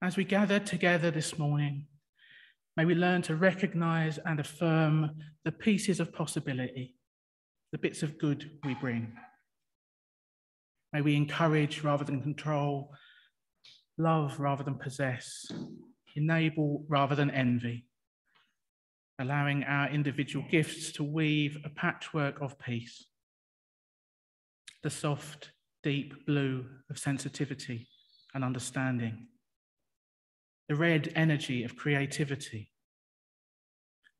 As we gather together this morning, may we learn to recognize and affirm the pieces of possibility, the bits of good we bring. May we encourage rather than control, love rather than possess, enable rather than envy, allowing our individual gifts to weave a patchwork of peace. The soft, deep blue of sensitivity and understanding, the red energy of creativity,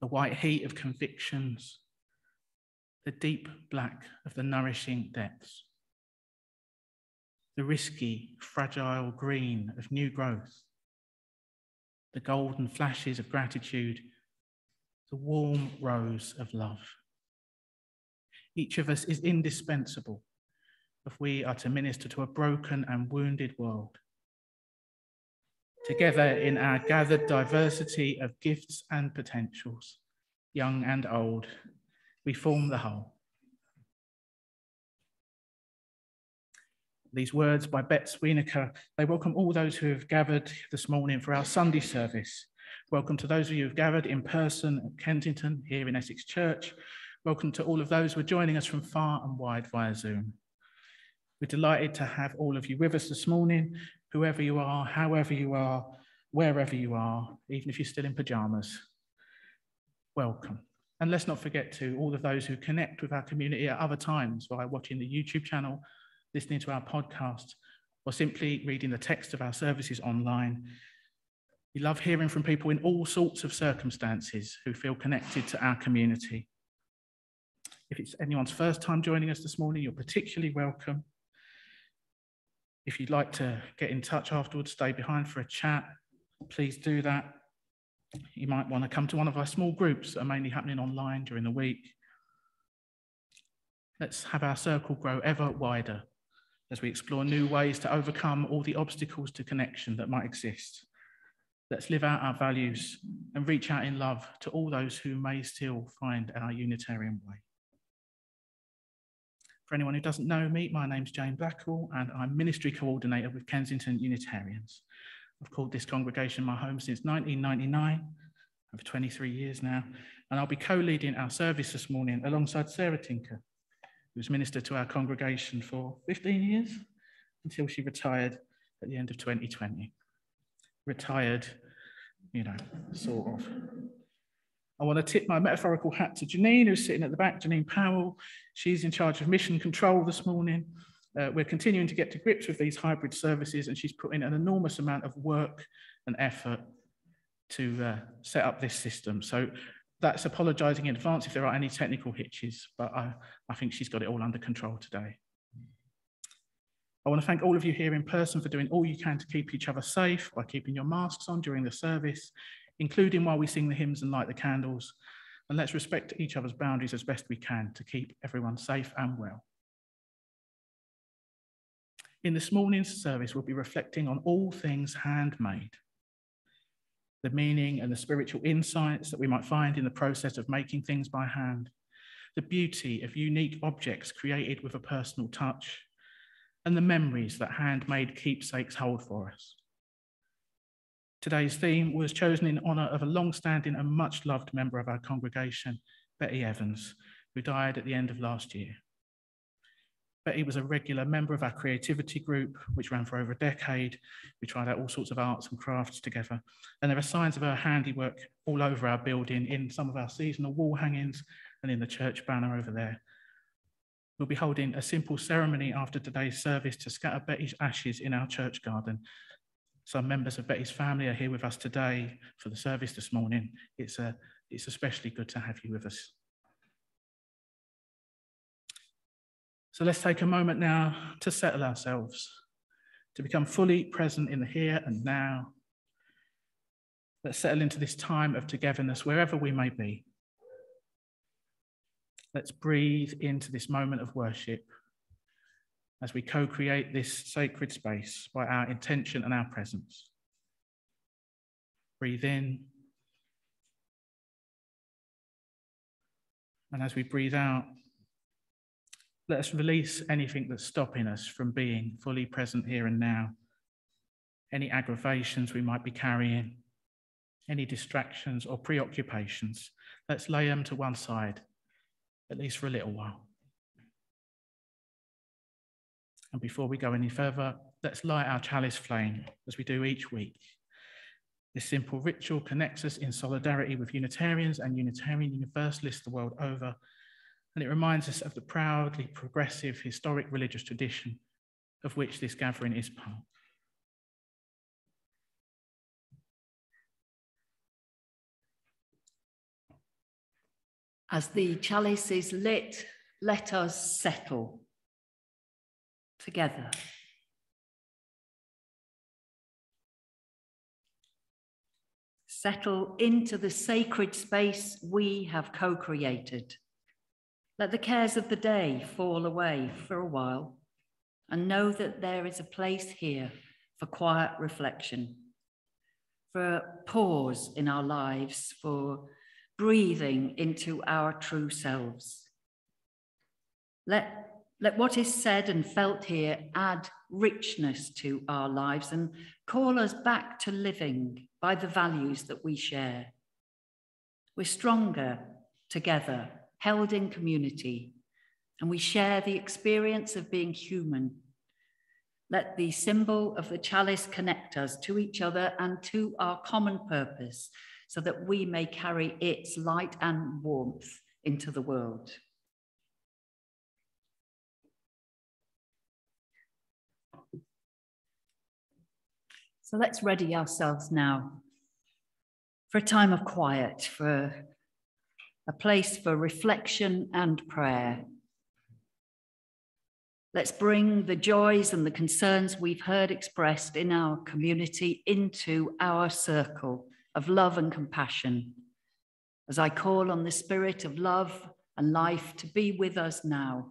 the white heat of convictions, the deep black of the nourishing depths, the risky, fragile green of new growth, the golden flashes of gratitude, the warm rose of love. Each of us is indispensable if we are to minister to a broken and wounded world. Together in our gathered diversity of gifts and potentials, young and old, we form the whole. These words by Betts Wienerker, they welcome all those who have gathered this morning for our Sunday service. Welcome to those of you who have gathered in person at Kensington, here in Essex Church. Welcome to all of those who are joining us from far and wide via Zoom. We're delighted to have all of you with us this morning, whoever you are, however you are, wherever you are, even if you're still in pyjamas. Welcome. And let's not forget to all of those who connect with our community at other times via watching the YouTube channel, listening to our podcast, or simply reading the text of our services online. We love hearing from people in all sorts of circumstances who feel connected to our community. If it's anyone's first time joining us this morning, you're particularly welcome. If you'd like to get in touch afterwards, stay behind for a chat, please do that. You might want to come to one of our small groups that are mainly happening online during the week. Let's have our circle grow ever wider as we explore new ways to overcome all the obstacles to connection that might exist. Let's live out our values and reach out in love to all those who may still find our Unitarian way. For anyone who doesn't know me, my name's Jane Blackall and I'm Ministry Coordinator with Kensington Unitarians. I've called this congregation my home since 1999, over 23 years now, and I'll be co-leading our service this morning alongside Sarah Tinker, who's ministered to our congregation for 15 years until she retired at the end of 2020. Retired, you know, sort of. I want to tip my metaphorical hat to Janine, who's sitting at the back, Janine Powell. She's in charge of mission control this morning. We're continuing to get to grips with these hybrid services, and she's put in an enormous amount of work and effort to set up this system. So that's apologising in advance if there are any technical hitches, but I think she's got it all under control today. I want to thank all of you here in person for doing all you can to keep each other safe by keeping your masks on during the service, including while we sing the hymns and light the candles. And let's respect each other's boundaries as best we can to keep everyone safe and well. In this morning's service, we'll be reflecting on all things handmade, the meaning and the spiritual insights that we might find in the process of making things by hand, the beauty of unique objects created with a personal touch, and the memories that handmade keepsakes hold for us. Today's theme was chosen in honour of a long-standing and much-loved member of our congregation, Betty Evans, who died at the end of last year. Betty was a regular member of our creativity group, which ran for over a decade. We tried out all sorts of arts and crafts together, and there are signs of her handiwork all over our building, in some of our seasonal wall hangings and in the church banner over there. We'll be holding a simple ceremony after today's service to scatter Betty's ashes in our church garden. Some members of Betty's family are here with us today for the service this morning. It's especially good to have you with us. So let's take a moment now to settle ourselves, to become fully present in the here and now. Let's settle into this time of togetherness wherever we may be. Let's breathe into this moment of worship as we co-create this sacred space by our intention and our presence. Breathe in. And as we breathe out, let us release anything that's stopping us from being fully present here and now. any aggravations we might be carrying, any distractions or preoccupations. Let's lay them to one side, at least for a little while. And before we go any further, let's light our chalice flame as we do each week. This simple ritual connects us in solidarity with Unitarians and Unitarian Universalists the world over, and it reminds us of the proudly progressive historic religious tradition of which this gathering is part. As the chalice is lit, let us settle together. Settle into the sacred space we have co-created. Let the cares of the day fall away for a while and know that there is a place here for quiet reflection, for a pause in our lives, for breathing into our true selves. Let what is said and felt here add richness to our lives and call us back to living by the values that we share. We're stronger together, held in community, and we share the experience of being human. Let the symbol of the chalice connect us to each other and to our common purpose, so that we may carry its light and warmth into the world. So let's ready ourselves now for a time of quiet, for a place for reflection and prayer. Let's bring the joys and the concerns we've heard expressed in our community into our circle of love and compassion, as I call on the Spirit of love and life to be with us now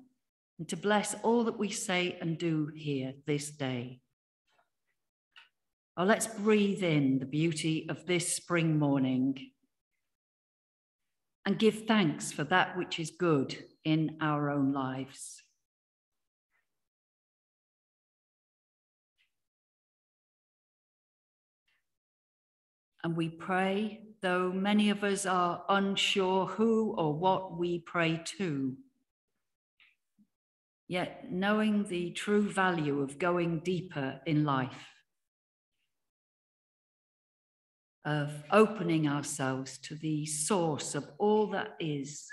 and to bless all that we say and do here this day. Oh, let's breathe in the beauty of this spring morning and give thanks for that which is good in our own lives. And we pray, though many of us are unsure who or what we pray to, yet knowing the true value of going deeper in life, of opening ourselves to the source of all that is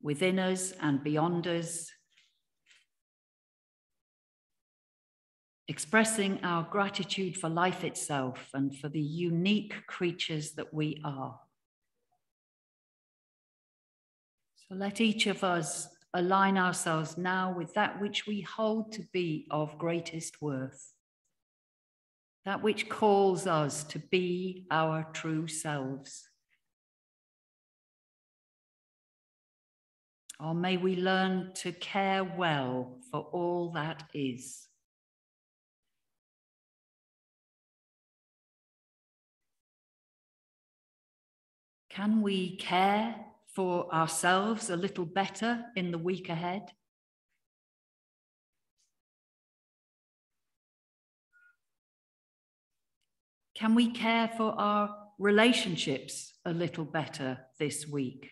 within us and beyond us, expressing our gratitude for life itself and for the unique creatures that we are. So let each of us align ourselves now with that which we hold to be of greatest worth, that which calls us to be our true selves. Or may we learn to care well for all that is. Can we care for ourselves a little better in the week ahead? Can we care for our relationships a little better this week?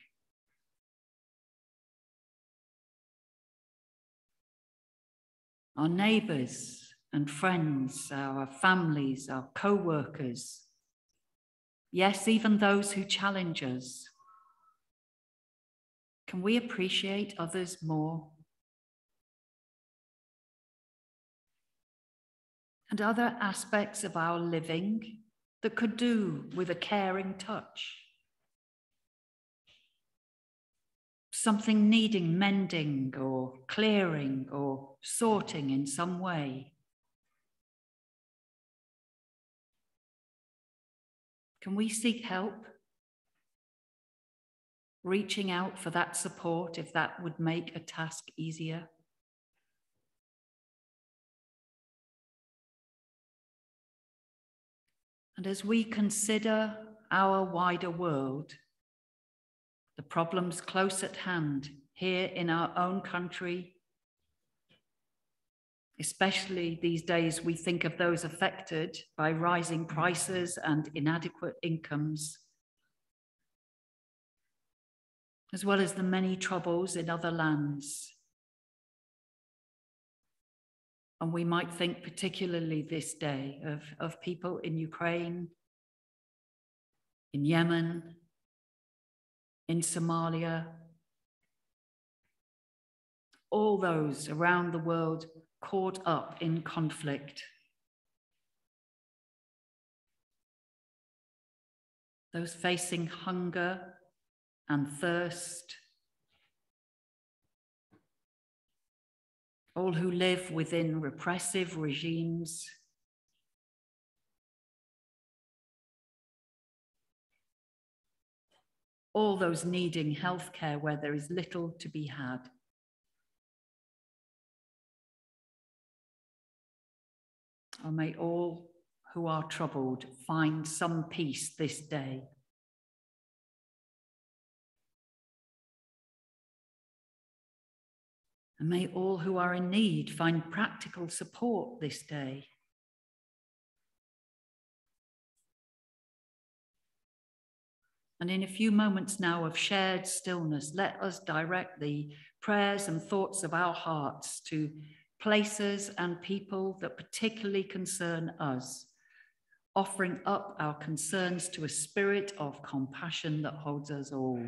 Our neighbours and friends, our families, our co-workers, yes, even those who challenge us. Can we appreciate others more? And other aspects of our living that could do with a caring touch. Something needing mending or clearing or sorting in some way. Can we seek help? Reaching out for that support if that would make a task easier. And as we consider our wider world, the problems close at hand here in our own country, Especially these days, we think of those affected by rising prices and inadequate incomes, as well as the many troubles in other lands. And we might think particularly this day of people in Ukraine, in Yemen, in Somalia, all those around the world caught up in conflict. Those facing hunger and thirst, all who live within repressive regimes, all those needing healthcare where there is little to be had. Oh, may all who are troubled find some peace this day. And may all who are in need find practical support this day. And in a few moments now of shared stillness, let us direct the prayers and thoughts of our hearts to places and people that particularly concern us, offering up our concerns to a spirit of compassion that holds us all.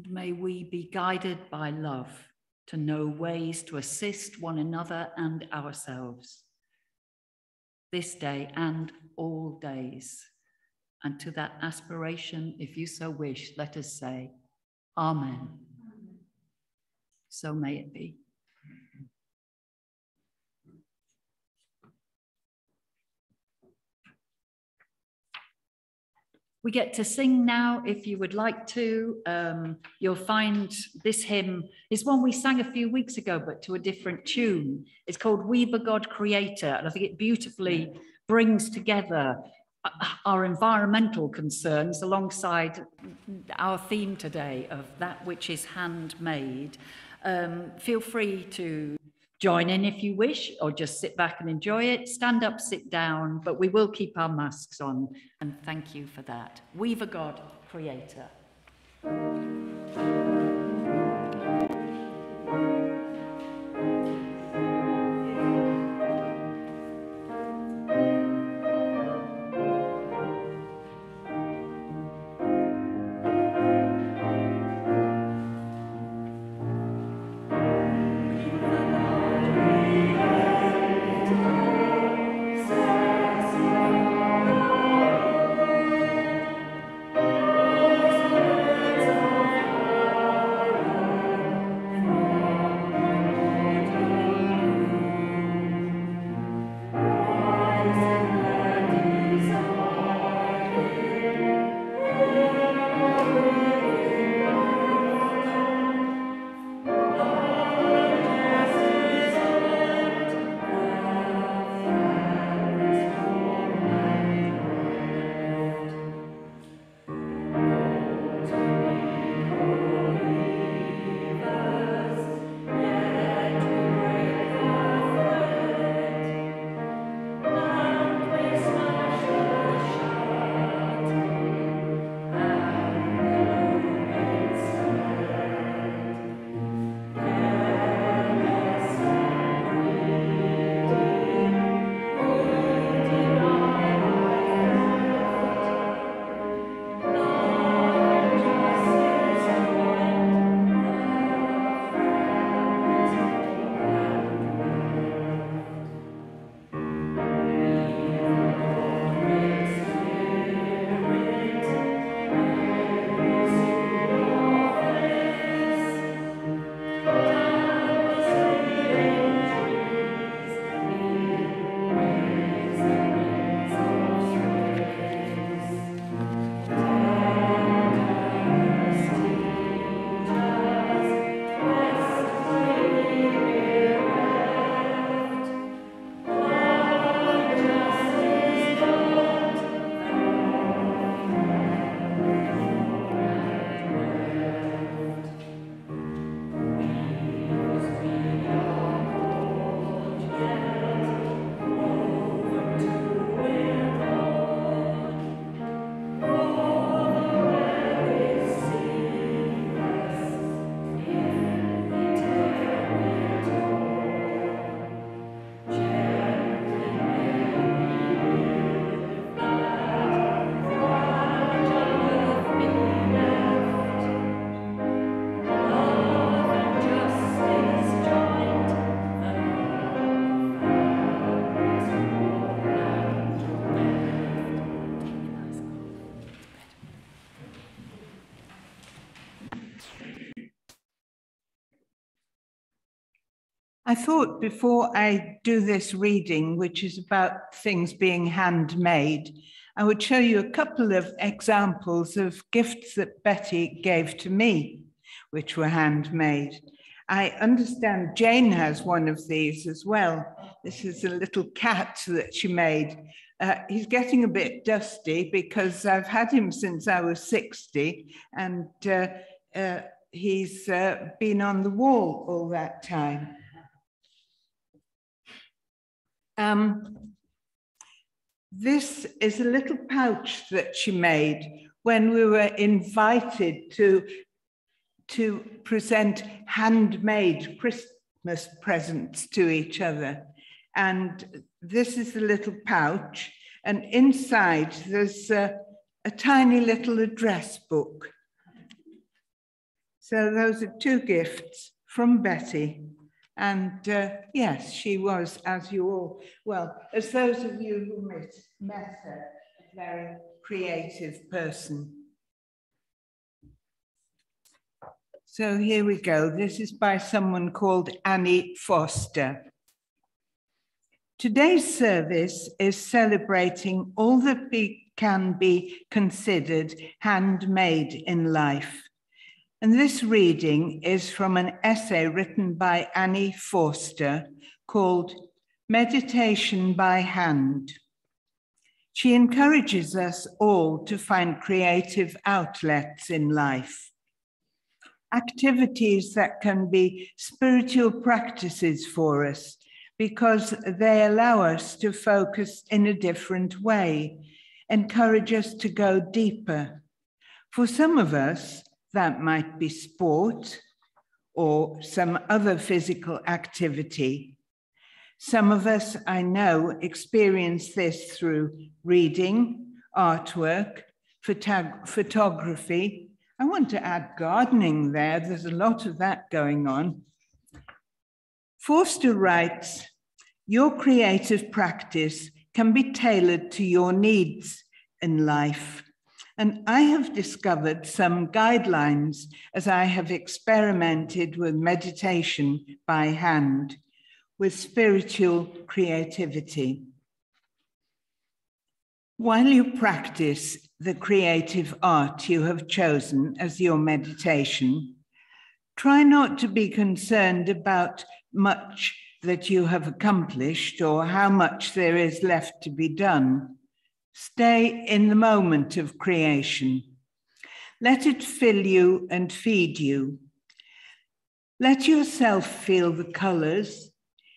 And may we be guided by love to know ways to assist one another and ourselves this day and all days. And to that aspiration, if you so wish, let us say, Amen. So may it be. We get to sing now, if you would like to. You'll find this hymn is one we sang a few weeks ago, but to a different tune. It's called Weave a God Creator, and I think it beautifully brings together our environmental concerns alongside our theme today of that which is handmade. Feel free to join in if you wish, or just sit back and enjoy it. Stand up, sit down, but we will keep our masks on, and thank you for that. Weave a God Creator. Oh, I thought before I do this reading, which is about things being handmade, I would show you a couple of examples of gifts that Betty gave to me, which were handmade. I understand Jane has one of these as well. This is a little cat that she made. He's getting a bit dusty because I've had him since I was 60, and he's been on the wall all that time. This is a little pouch that she made when we were invited to present handmade Christmas presents to each other. And this is the little pouch, and inside there's a tiny little address book. So those are two gifts from Betty. And yes, she was, as you all, well, as those of you who met her, a very creative person. So here we go. This is by someone called Annie Foster. Today's service is celebrating all that can be considered handmade in life. And this reading is from an essay written by Annie Foster called Meditation by Hand. She encourages us all to find creative outlets in life, activities that can be spiritual practices for us because they allow us to focus in a different way, encourage us to go deeper. For some of us, that might be sport or some other physical activity. Some of us, I know, experience this through reading, artwork, photography. I want to add gardening there. There's a lot of that going on. Forster writes, your creative practice can be tailored to your needs in life. And I have discovered some guidelines as I have experimented with meditation by hand, with spiritual creativity. While you practice the creative art you have chosen as your meditation, try not to be concerned about much that you have accomplished or how much there is left to be done. Stay in the moment of creation. Let it fill you and feed you. Let yourself feel the colors,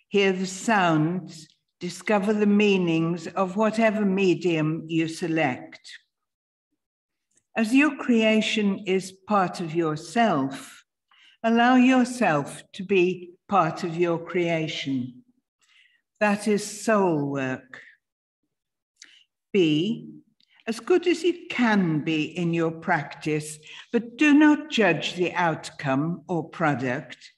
hear the sounds, discover the meanings of whatever medium you select. As your creation is part of yourself, allow yourself to be part of your creation. That is soul work. Be as good as you can be in your practice, but do not judge the outcome or product.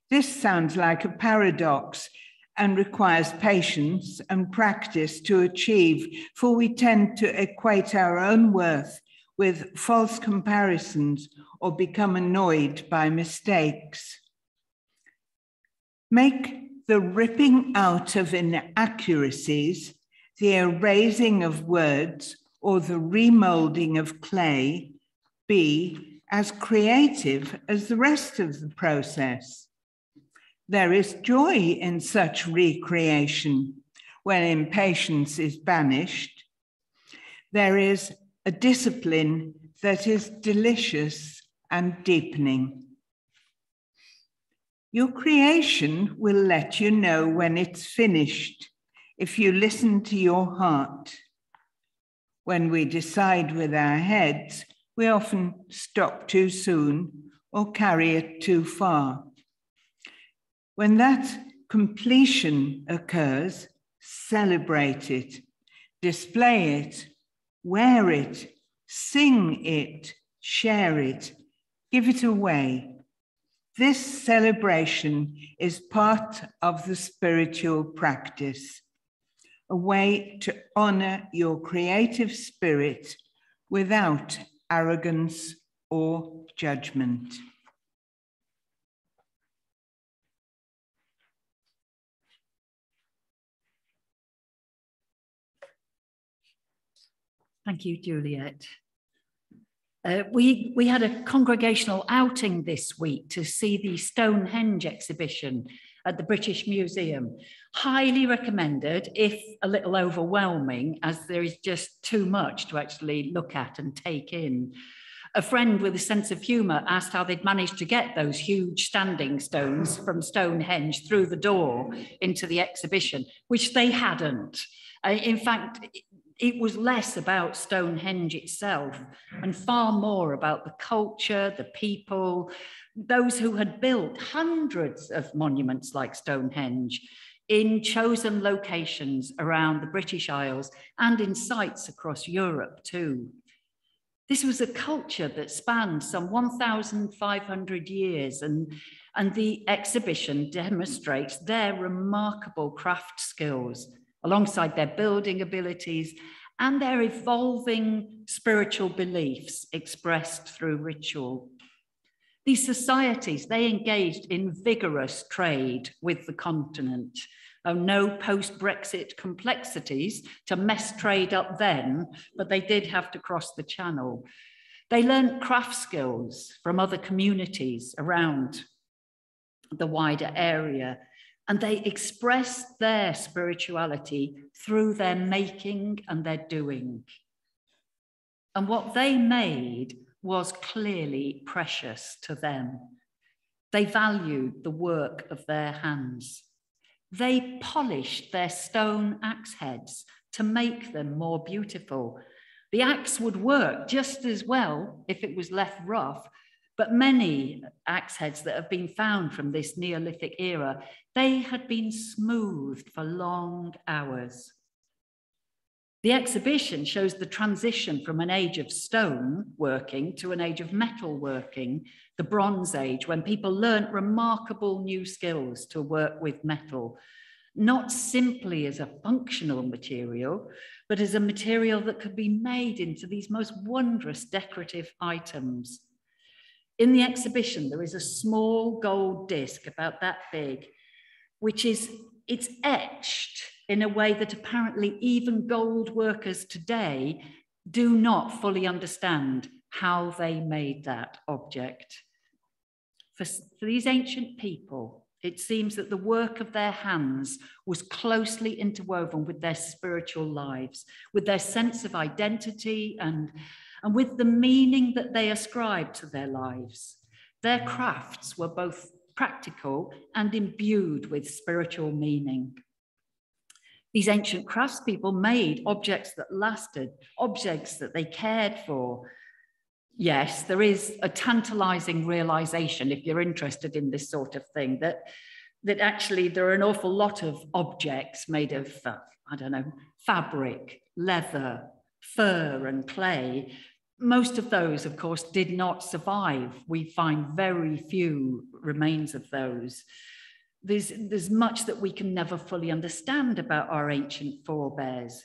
This sounds like a paradox and requires patience and practice to achieve, for we tend to equate our own worth with false comparisons or become annoyed by mistakes. Make the ripping out of inaccuracies, the erasing of words, or the remolding of clay be as creative as the rest of the process. There is joy in such recreation when impatience is banished. There is a discipline that is delicious and deepening. Your creation will let you know when it's finished if you listen to your heart. When we decide with our heads, we often stop too soon or carry it too far. When that completion occurs, celebrate it, display it, wear it, sing it, share it, give it away. This celebration is part of the spiritual practice, a way to honor your creative spirit without arrogance or judgment. Thank you, Juliet. We had a congregational outing this week to see the Stonehenge exhibition at the British Museum. Highly recommended, if a little overwhelming, as there is just too much to actually look at and take in. A friend with a sense of humour asked how they'd managed to get those huge standing stones from Stonehenge through the door into the exhibition, which they hadn't. In fact, it was less about Stonehenge itself and far more about the culture, the people, those who had built hundreds of monuments like Stonehenge in chosen locations around the British Isles and in sites across Europe too. This was a culture that spanned some 1,500 years, and the exhibition demonstrates their remarkable craft skills alongside their building abilities and their evolving spiritual beliefs expressed through ritual. These societies, they engaged in vigorous trade with the continent. No post-Brexit complexities to mess trade up then, but they did have to cross the channel. They learned craft skills from other communities around the wider area, and they expressed their spirituality through their making and their doing. And what they made was clearly precious to them. They valued the work of their hands. They polished their stone axe heads to make them more beautiful. The axe would work just as well if it was left rough, but many axe heads that have been found from this Neolithic era, they had been smoothed for long hours. The exhibition shows the transition from an age of stone working to an age of metal working, the Bronze Age, when people learnt remarkable new skills to work with metal, not simply as a functional material, but as a material that could be made into these most wondrous decorative items. In the exhibition, there is a small gold disc about that big, it's etched in a way that apparently even gold workers today do not fully understand how they made that object. For these ancient people, it seems that the work of their hands was closely interwoven with their spiritual lives, with their sense of identity and with the meaning that they ascribed to their lives. Their crafts were both practical and imbued with spiritual meaning. These ancient craftspeople made objects that lasted, objects that they cared for. Yes, there is a tantalizing realization, if you're interested in this sort of thing, that actually there are an awful lot of objects made of, fabric, leather, fur, and clay. Most of those, of course, did not survive. We find very few remains of those. There's much that we can never fully understand about our ancient forebears.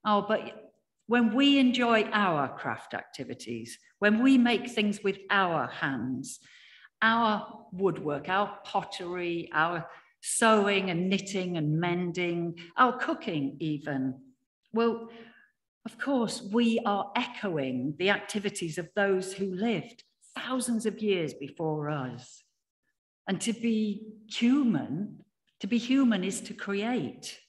Oh, but when we enjoy our craft activities, when we make things with our hands, our woodwork, our pottery, our sewing and knitting and mending, our cooking even, well, of course, we are echoing the activities of those who lived thousands of years before us. And to be human is to create.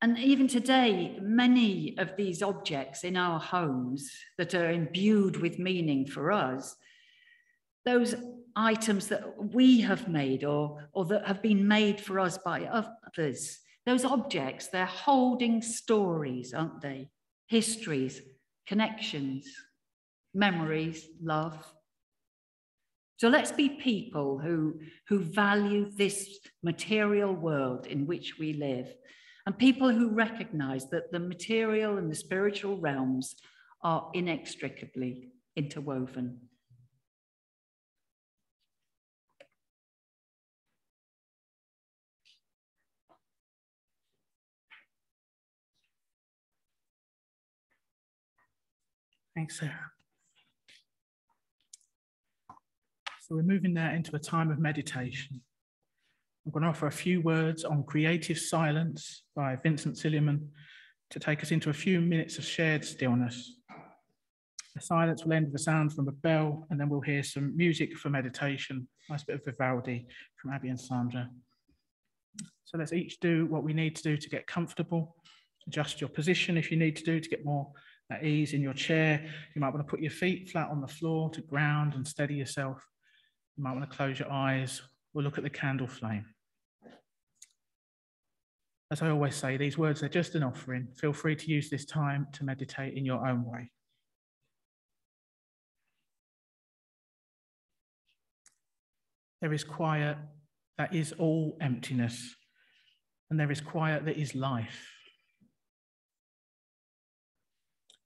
And even today, many of these objects in our homes that are imbued with meaning for us, those items that we have made or that have been made for us by others, those objects, they're holding stories, aren't they? Histories, connections, memories, love. So let's be people who value this material world in which we live, and people who recognize that the material and the spiritual realms are inextricably interwoven. Thanks, Sarah. So we're moving now into a time of meditation. I'm going to offer a few words on Creative Silence by Vincent Silliman, to take us into a few minutes of shared stillness. The silence will end with a sound from a bell, and then we'll hear some music for meditation, a nice bit of Vivaldi from Abby and Sandra. So let's each do what we need to do to get comfortable. Adjust your position if you need to get more at ease in your chair. You might want to put your feet flat on the floor to ground and steady yourself. You might want to close your eyes or look at the candle flame. As I always say, these words are just an offering. Feel free to use this time to meditate in your own way. There is quiet that is all emptiness, and there is quiet that is life.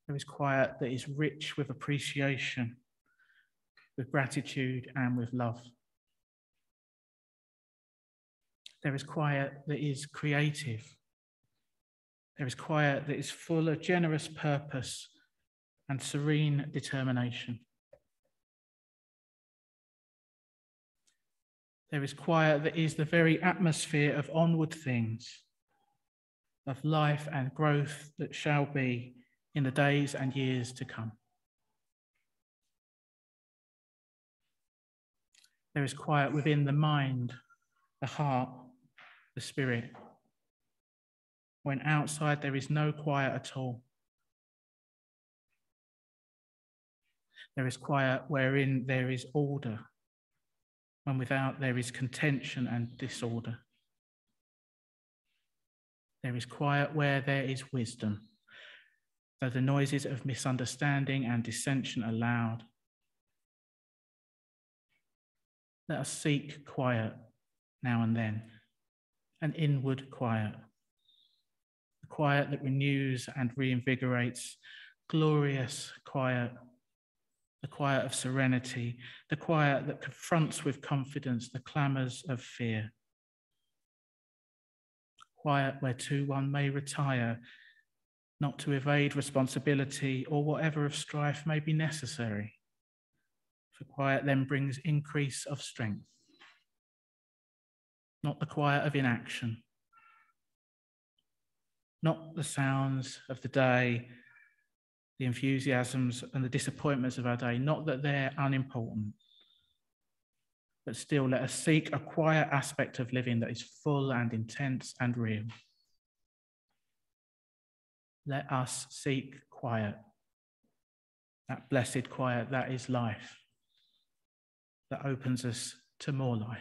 There is quiet that is rich with appreciation, with gratitude, and with love. There is quiet that is creative. There is quiet that is full of generous purpose and serene determination. There is quiet that is the very atmosphere of onward things, of life and growth that shall be in the days and years to come. There is quiet within the mind, the heart, the spirit, when outside there is no quiet at all. There is quiet wherein there is order, when without there is contention and disorder. There is quiet where there is wisdom, though the noises of misunderstanding and dissension are loud. Let us seek quiet now and then, an inward quiet, a quiet that renews and reinvigorates, glorious quiet, the quiet of serenity, the quiet that confronts with confidence the clamours of fear. Quiet whereto one may retire, not to evade responsibility or whatever of strife may be necessary. For quiet then brings increase of strength, not the quiet of inaction, not the sounds of the day, the enthusiasms and the disappointments of our day, not that they're unimportant, but still let us seek a quiet aspect of living that is full and intense and real. Let us seek quiet, that blessed quiet that is life, that opens us to more life.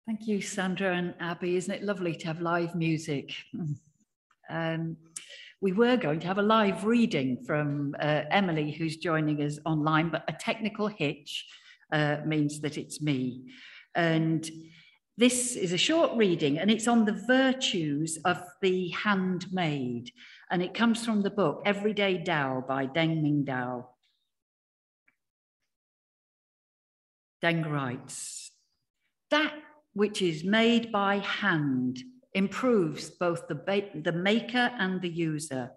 Thank you, Sandra and Abby. Isn't it lovely to have live music? We were going to have a live reading from Emily, who's joining us online, but a technical hitch means that it's me. And this is a short reading, and it's on the virtues of the handmaid. And it comes from the book Everyday Tao by Deng Ming Dao. Deng writes, "That which is made by hand improves both the maker and the user.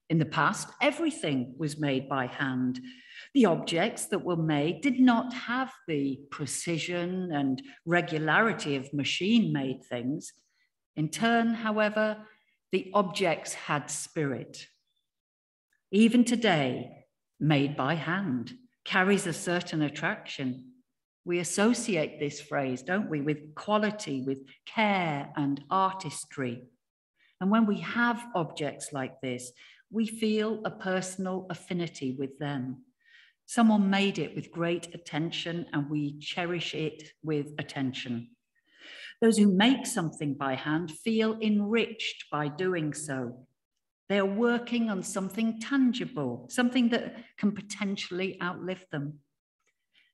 In the past, everything was made by hand. The objects that were made did not have the precision and regularity of machine-made things. In turn, however, the objects had spirit. Even today, made by hand carries a certain attraction. We associate this phrase, don't we, with quality, with care and artistry. And when we have objects like this, we feel a personal affinity with them. Someone made it with great attention, and we cherish it with attention. Those who make something by hand feel enriched by doing so. They are working on something tangible, something that can potentially outlive them.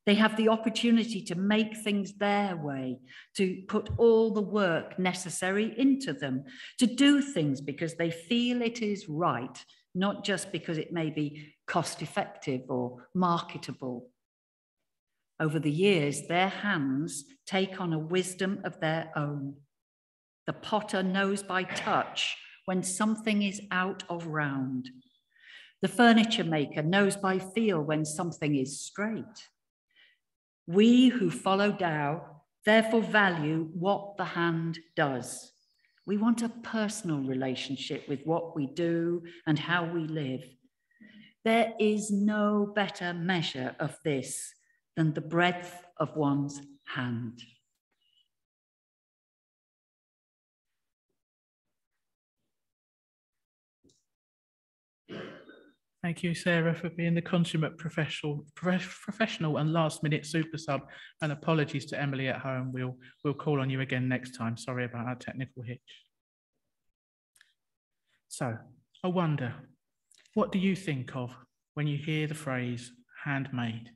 They have the opportunity to make things their way, to put all the work necessary into them, to do things because they feel it is right, not just because it may be cost-effective or marketable. Over the years, their hands take on a wisdom of their own. The potter knows by touch when something is out of round. The furniture maker knows by feel when something is straight. We who follow Tao therefore value what the hand does. We want a personal relationship with what we do and how we live. There is no better measure of this than the breadth of one's hand." Thank you, Sarah, for being the consummate professional and last-minute super sub, and apologies to Emily at home. We'll call on you again next time. Sorry about our technical hitch. So, I wonder, what do you think of when you hear the phrase handmade?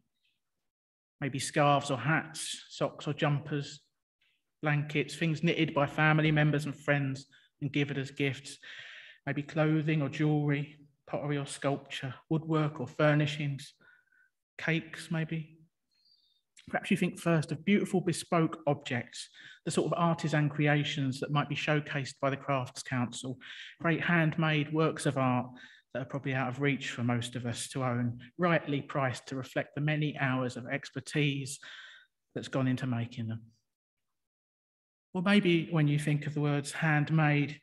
Maybe scarves or hats, socks or jumpers, blankets, things knitted by family members and friends and given as gifts, maybe clothing or jewellery, pottery or sculpture, woodwork or furnishings, cakes maybe. Perhaps you think first of beautiful bespoke objects, the sort of artisan creations that might be showcased by the Crafts Council, great handmade works of art that are probably out of reach for most of us to own, rightly priced to reflect the many hours of expertise that's gone into making them. Or maybe when you think of the words handmade,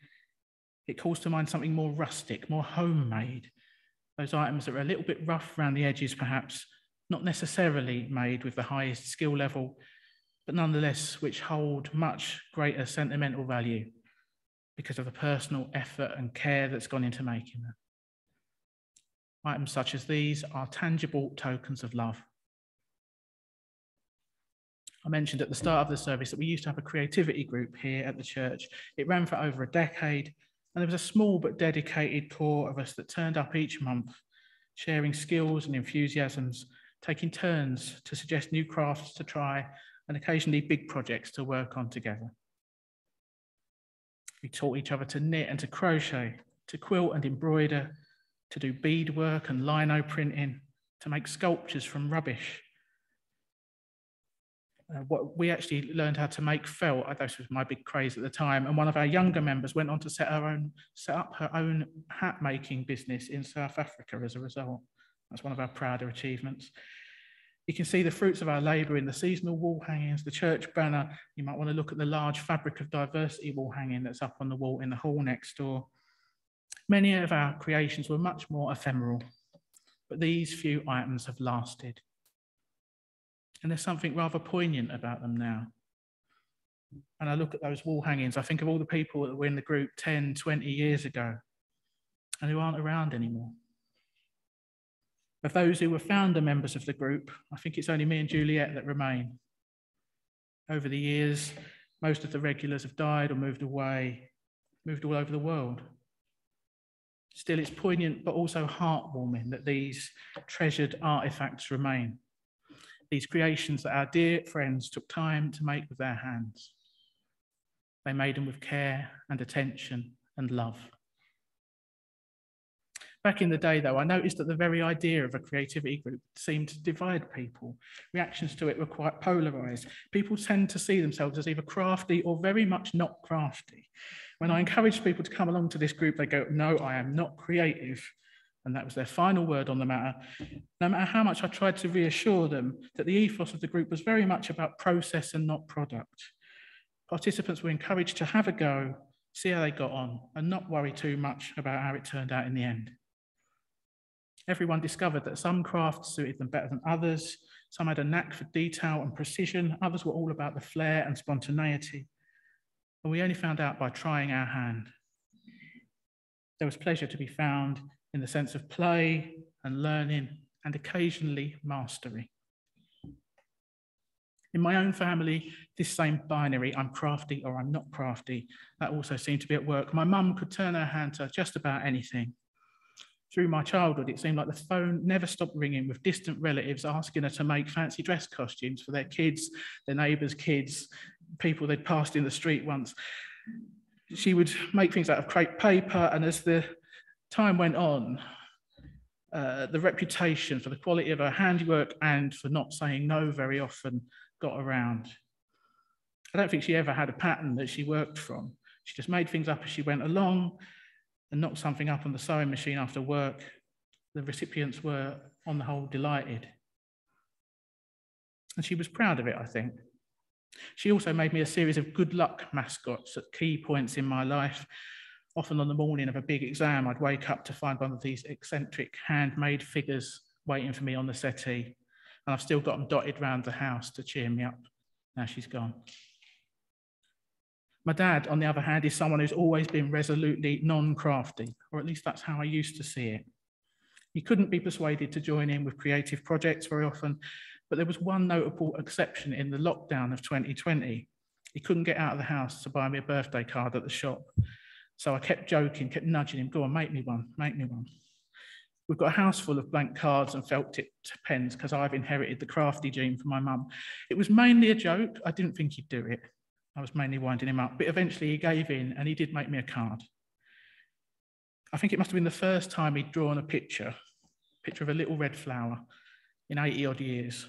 it calls to mind something more rustic, more homemade. Those items that are a little bit rough around the edges, perhaps, not necessarily made with the highest skill level, but nonetheless, which hold much greater sentimental value because of the personal effort and care that's gone into making them. Items such as these are tangible tokens of love. I mentioned at the start of the service that we used to have a creativity group here at the church. It ran for over a decade, and there was a small but dedicated core of us that turned up each month, sharing skills and enthusiasms, taking turns to suggest new crafts to try, and occasionally big projects to work on together. We taught each other to knit and to crochet, to quilt and embroider, to do beadwork and lino printing, to make sculptures from rubbish. We actually learned how to make felt. This was my big craze at the time. And one of our younger members went on to set up her own hat making business in South Africa as a result. That's one of our prouder achievements. You can see the fruits of our labour in the seasonal wall hangings, the church banner. You might want to look at the large Fabric of Diversity wall hanging that's up on the wall in the hall next door. Many of our creations were much more ephemeral, but these few items have lasted. And there's something rather poignant about them now. And I look at those wall hangings, I think of all the people that were in the group 10, 20 years ago and who aren't around anymore. Of those who were founder members of the group, I think it's only me and Juliet that remain. Over the years, most of the regulars have died or moved away, moved all over the world. Still, it's poignant but also heartwarming that these treasured artefacts remain. These creations that our dear friends took time to make with their hands. They made them with care and attention and love. Back in the day, though, I noticed that the very idea of a creativity group seemed to divide people. Reactions to it were quite polarised. People tend to see themselves as either crafty or very much not crafty. When I encouraged people to come along to this group, they go, "No, I am not creative." And that was their final word on the matter. No matter how much I tried to reassure them that the ethos of the group was very much about process and not product. Participants were encouraged to have a go, see how they got on, and not worry too much about how it turned out in the end. Everyone discovered that some crafts suited them better than others. Some had a knack for detail and precision. Others were all about the flair and spontaneity. And we only found out by trying our hand. There was pleasure to be found in the sense of play and learning and occasionally mastery. In my own family, this same binary, I'm crafty or I'm not crafty, that also seemed to be at work. My mum could turn her hand to just about anything. Through my childhood, it seemed like the phone never stopped ringing with distant relatives asking her to make fancy dress costumes for their kids, their neighbours' kids, people they'd passed in the street once. She would make things out of crepe paper, and as the time went on, the reputation for the quality of her handiwork and for not saying no very often got around. I don't think she ever had a pattern that she worked from. She just made things up as she went along and knocked something up on the sewing machine after work. The recipients were, on the whole, delighted. And she was proud of it, I think. She also made me a series of good luck mascots at key points in my life. Often on the morning of a big exam, I'd wake up to find one of these eccentric handmade figures waiting for me on the settee. And I've still got them dotted around the house to cheer me up. Now she's gone. My dad, on the other hand, is someone who's always been resolutely non-crafty, or at least that's how I used to see it. He couldn't be persuaded to join in with creative projects very often, but there was one notable exception in the lockdown of 2020. He couldn't get out of the house to buy me a birthday card at the shop. So I kept joking, kept nudging him, "Go on, make me one, make me one." We've got a house full of blank cards and felt tipped pens because I've inherited the crafty gene from my mum. It was mainly a joke. I didn't think he'd do it. I was mainly winding him up, but eventually he gave in and he did make me a card. I think it must have been the first time he'd drawn a picture of a little red flower in 80 odd years.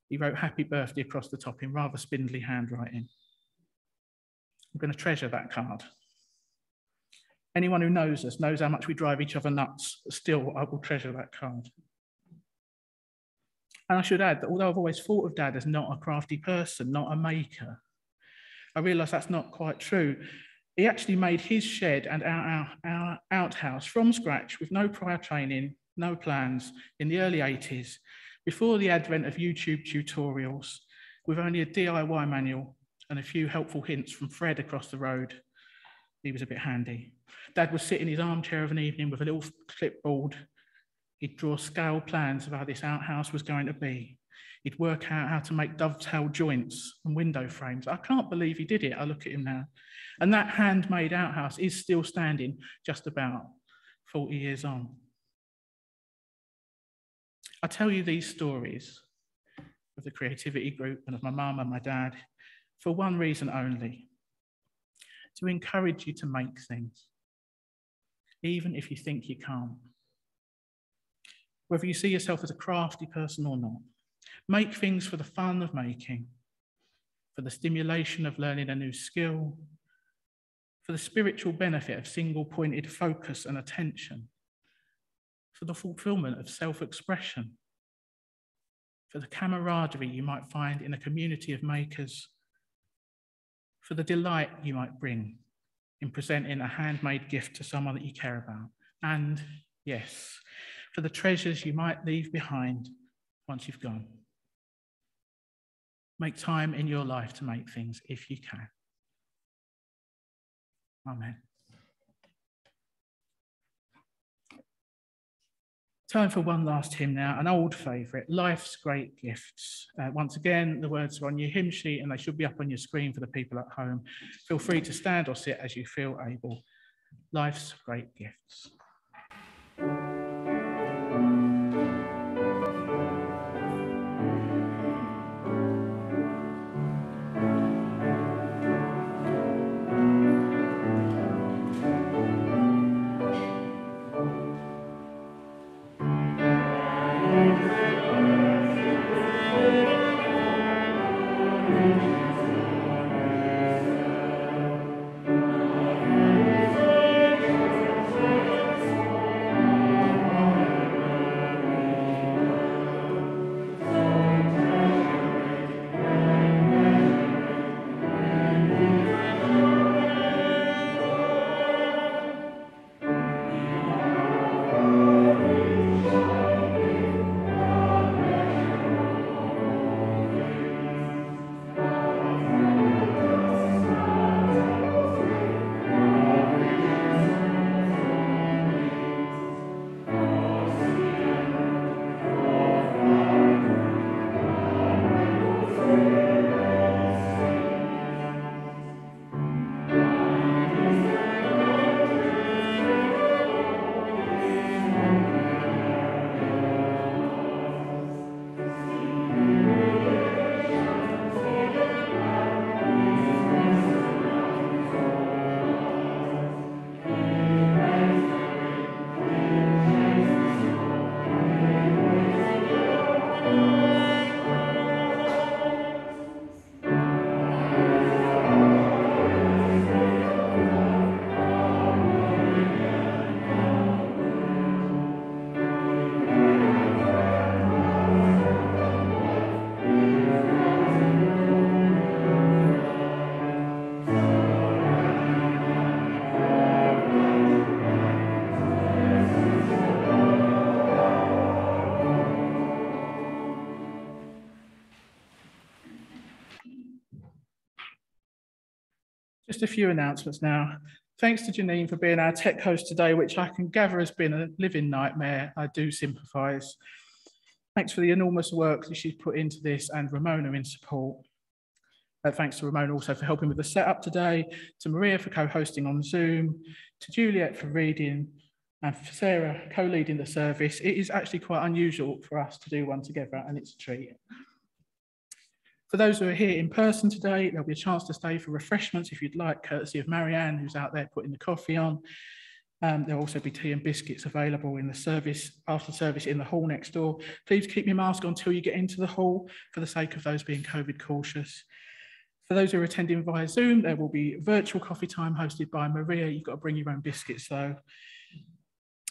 He wrote "Happy Birthday" across the top in rather spindly handwriting. I'm going to treasure that card. Anyone who knows us knows how much we drive each other nuts, but still I will treasure that card. And I should add that although I've always thought of Dad as not a crafty person, not a maker, I realise that's not quite true. He actually made his shed and our outhouse from scratch with no prior training, no plans, in the early 80s, before the advent of YouTube tutorials, with only a DIY manual and a few helpful hints from Fred across the road. He was a bit handy. Dad would sit in his armchair of an evening with a little clipboard. He'd draw scale plans of how this outhouse was going to be. He'd work out how to make dovetail joints and window frames. I can't believe he did it. I look at him now. And that handmade outhouse is still standing just about 40 years on. I tell you these stories of the creativity group and of my mum and my dad for one reason only: to encourage you to make things, even if you think you can't. Whether you see yourself as a crafty person or not, make things for the fun of making, for the stimulation of learning a new skill, for the spiritual benefit of single-pointed focus and attention, for the fulfillment of self-expression, for the camaraderie you might find in a community of makers, for the delight you might bring in presenting a handmade gift to someone that you care about, and yes, for the treasures you might leave behind once you've gone. Make time in your life to make things if you can. Amen. Time for one last hymn now, an old favourite, Life's Great Gifts. Once again, the words are on your hymn sheet and they should be up on your screen for the people at home. Feel free to stand or sit as you feel able. Life's Great Gifts. Just a few announcements now. Thanks to Janine for being our tech host today, which I can gather has been a living nightmare. I do sympathise. Thanks for the enormous work that she's put into this, and Ramona in support. Thanks to Ramona also for helping with the setup today, to Maria for co-hosting on Zoom, to Juliet for reading, and for Sarah co-leading the service. It is actually quite unusual for us to do one together, and it's a treat. For those who are here in person today, there'll be a chance to stay for refreshments if you'd like, courtesy of Marianne, who's out there putting the coffee on. There'll also be tea and biscuits available in the service, after service in the hall next door. Please keep your mask on until you get into the hall for the sake of those being COVID cautious. For those who are attending via Zoom, there will be virtual coffee time hosted by Maria. You've got to bring your own biscuits though.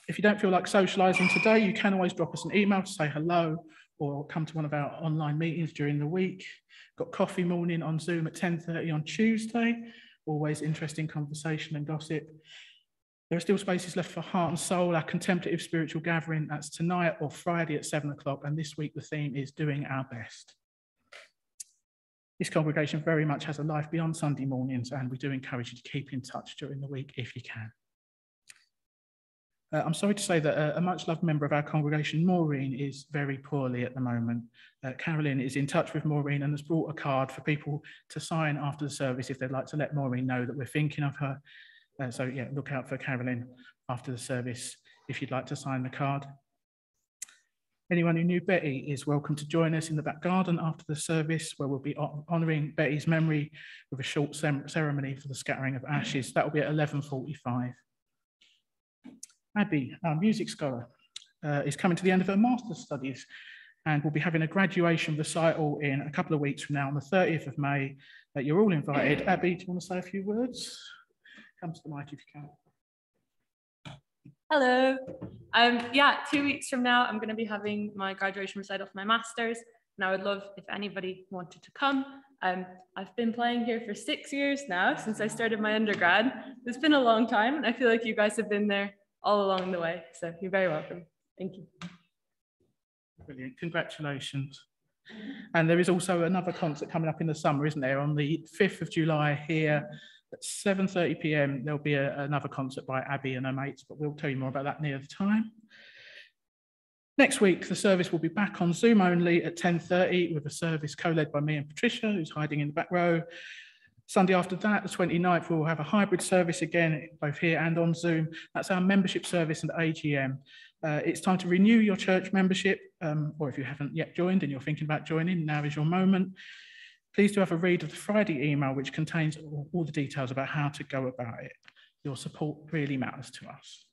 If you don't feel like socialising today, you can always drop us an email to say hello or come to one of our online meetings during the week. Got coffee morning on Zoom at 10:30 on Tuesday. Always interesting conversation and gossip. There are still spaces left for Heart and Soul, our contemplative spiritual gathering. That's tonight or Friday at 7 o'clock. And this week the theme is Doing Our Best. This congregation very much has a life beyond Sunday mornings, and we do encourage you to keep in touch during the week if you can. I'm sorry to say that a much-loved member of our congregation, Maureen, is very poorly at the moment. Carolyn is in touch with Maureen and has brought a card for people to sign after the service if they'd like to let Maureen know that we're thinking of her. So yeah, look out for Carolyn after the service if you'd like to sign the card. Anyone who knew Betty is welcome to join us in the back garden after the service, where we'll be honouring Betty's memory with a short ceremony for the scattering of ashes. That will be at 11:45. Abby, our music scholar, is coming to the end of her master's studies, and we'll be having a graduation recital in a couple of weeks from now on the 30th of May. You're all invited. Abby, do you want to say a few words? Come to the mic if you can. Hello. Yeah, 2 weeks from now, I'm going to be having my graduation recital for my master's, and I would love if anybody wanted to come. I've been playing here for 6 years now, since I started my undergrad. It's been a long time, and I feel like you guys have been there all along the way, so you're very welcome. Thank you. Brilliant, congratulations. And there is also another concert coming up in the summer, isn't there? On the 5th of July here at 7:30 p.m, there'll be another concert by Abby and her mates, but we'll tell you more about that near the time. Next week, the service will be back on Zoom only at 10:30 with a service co-led by me and Patricia, who's hiding in the back row. Sunday after that, the 29th, we will have a hybrid service again, both here and on Zoom. That's our membership service and AGM. It's time to renew your church membership, or if you haven't yet joined and you're thinking about joining, now is your moment. Please do have a read of the Friday email, which contains all the details about how to go about it. Your support really matters to us.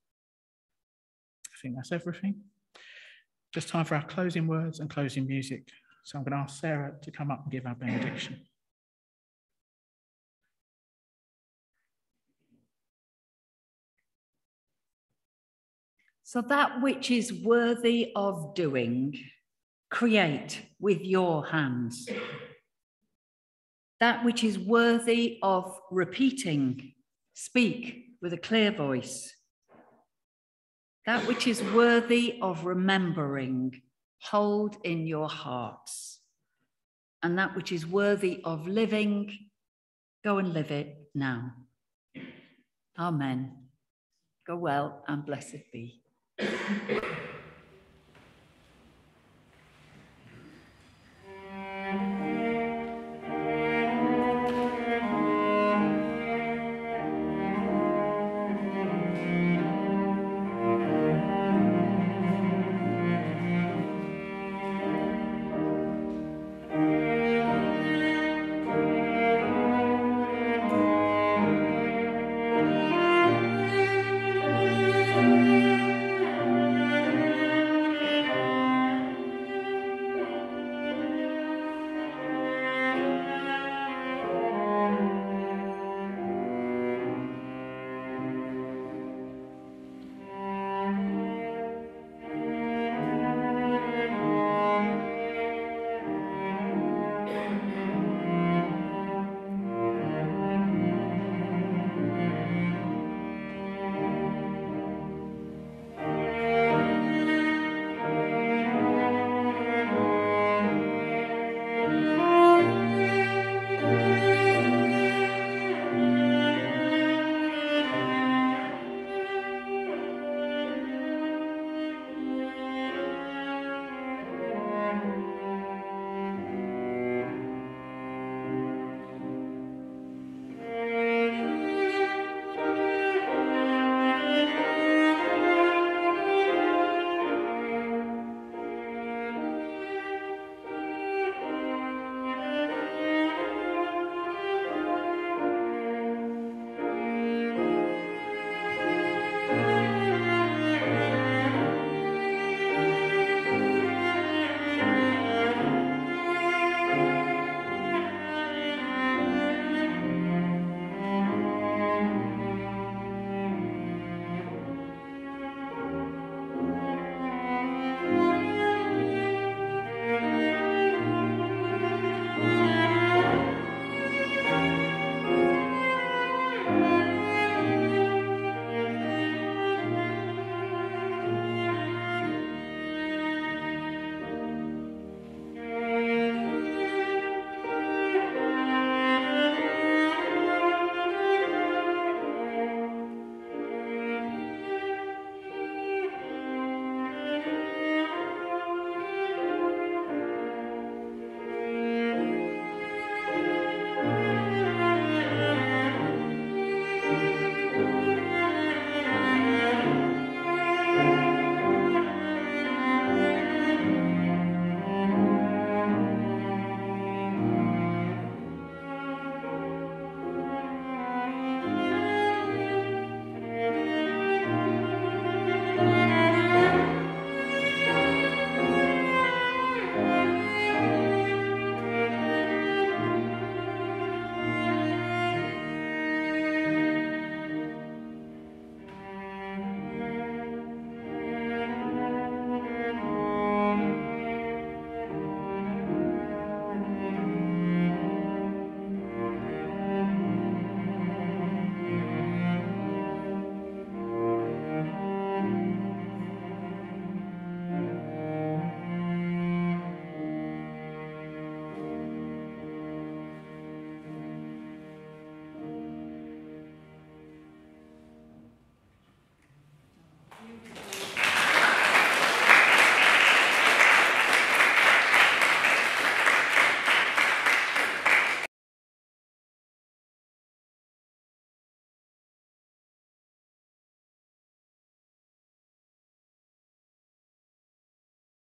I think that's everything. Just time for our closing words and closing music. So I'm going to ask Sarah to come up and give our benediction. So that which is worthy of doing, create with your hands. That which is worthy of repeating, speak with a clear voice. That which is worthy of remembering, hold in your hearts. And that which is worthy of living, go and live it now. Amen. Go well and blessed be.